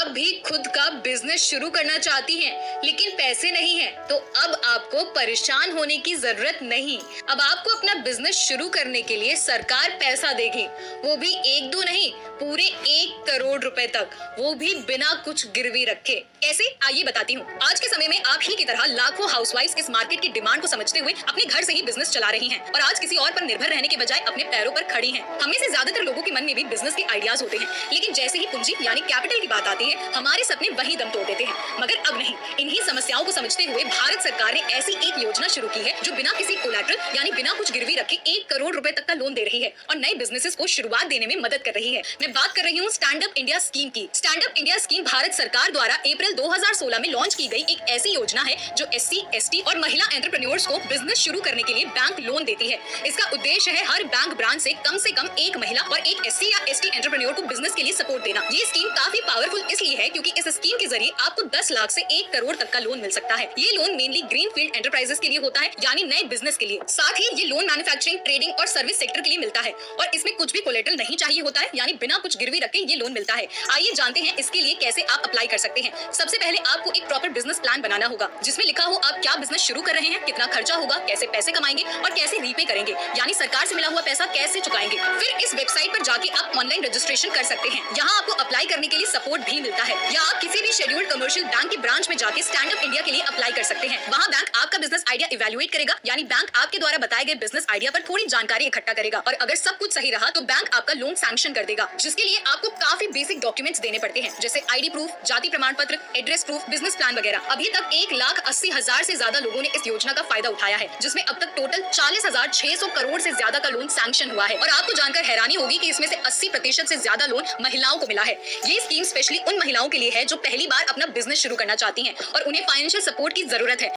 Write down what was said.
आप भी खुद का बिजनेस शुरू करना चाहती हैं, लेकिन पैसे नहीं हैं, तो अब आपको परेशान होने की जरूरत नहीं। अब आपको अपना बिजनेस शुरू करने के लिए सरकार पैसा देगी, वो भी एक दो नहीं, पूरे 1 करोड़ रुपए तक, वो भी बिना कुछ गिरवी रखे। कैसे, आइए बताती हूँ। आज के समय में आप ही की तरह लाखों हाउसवाइफ्स इस मार्केट की डिमांड को समझते हुए अपने घर से ही बिजनेस चला रही हैं और आज किसी और पर निर्भर रहने के बजाय अपने पैरों पर खड़ी हैं। हम में से ज्यादातर लोगों के मन में भी बिजनेस के आइडियाज होते हैं, लेकिन जैसे ही पूंजी यानी कैपिटल की बात आती है, हमारे सपने वही दम तोड़ देते हैं। मगर अब नहीं, इन्हीं समस्याओं को समझते हुए भारत सरकार ने ऐसी एक योजना शुरू की है जो बिना किसी कोलैटरल यानी बिना कुछ गिरवी रखे 1 करोड़ रुपए तक का लोन दे रही है और नए बिजनेसेस को शुरुआत देने में मदद कर रही है। मैं बात कर रही हूँ स्टैंड अप इंडिया स्कीम की। Stand up India scheme Bharat सरकार द्वारा अप्रैल 2016 में लॉन्च की गई एक ऐसी योजना है जो SC, ST और महिला एंटरप्रेन्योर्स को बिजनेस शुरू करने के लिए बैंक लोन देती है। इसका उद्देश्य है हर बैंक ब्रांच से कम एक महिला और एक SC या ST एंटरप्रेन्योर को बिजनेस के लिए सपोर्ट देना। ये स्कीम काफी पावरफुल इसलिए है क्योंकि इस स्कीम के जरिए आपको 10 लाख से 1 करोड़ तक का लोन मिल सकता है। ये loan mainly green field enterprises के लिए होता है, यानी नए बिजनेस के लिए। साथ ही ये लोन मैन्युफैक्चरिंग, ट्रेडिंग और सर्विस सेक्टर के लिए मिलता है और इसमें कुछ भी कोलेटरल नहीं चाहिए होता है, यानी बिना कुछ गिरवी रखे ये लोन मिलता है। आइए जानते हैं इसके लिए कैसे आप अप्लाई कर सकते हैं। सबसे पहले आपको एक प्रॉपर बिजनेस प्लान बनाना होगा जिसमें लिखा हो आप क्या बिजनेस शुरू कर रहे हैं, कितना खर्चा होगा, कैसे पैसे कमाएंगे और कैसे रीपे करेंगे, यानी सरकार से मिला हुआ पैसा कैसे चुकाएंगे। फिर इस वेबसाइट पर जाके आप ऑनलाइन रजिस्ट्रेशन कर सकते हैं। यहाँ आपको अप्लाई करने के लिए सपोर्ट भी मिलता है, या आप किसी भी शेड्यूल्ड कमर्शियल बैंक के ब्रांच में जाके स्टैंड अप इंडिया के लिए अप्लाई कर सकते हैं। वहाँ बैंक आपका बिजनेस आइडिया इवैल्यूएट करेगा, यानी बैंक आपके द्वारा बताए गए बिजनेस आइडिया पर थोड़ी जानकारी इकट्ठा करेगा और अगर सब कुछ सही रहा तो बैंक आपका लोन सैंक्शन कर देगा, जिसके लिए आपको काफी बेसिक डॉक्यूमेंट्स देने पड़ते हैं, जैसे ID प्रूफ, जाति प्रमाण पत्र, एड्रेस प्रूफ, बिजनेस प्लान वगैरह। अभी तक 1,80,000 से ज्यादा लोगों ने इस योजना का फायदा उठाया है, जिसमें अब तक टोटल 40,600 करोड़ से ज्यादा का लोन सैंक्शन हुआ है। और आपको जानकर हैरानी होगी कि इसमें से 80% से ज्यादा लोन महिलाओं को मिला है। ये स्कीम स्पेशली उन महिलाओं के लिए है जो पहली बार अपना बिजनेस शुरू करना चाहती हैं और उन्हें फाइनेंशियल सपोर्ट की जरूरत है।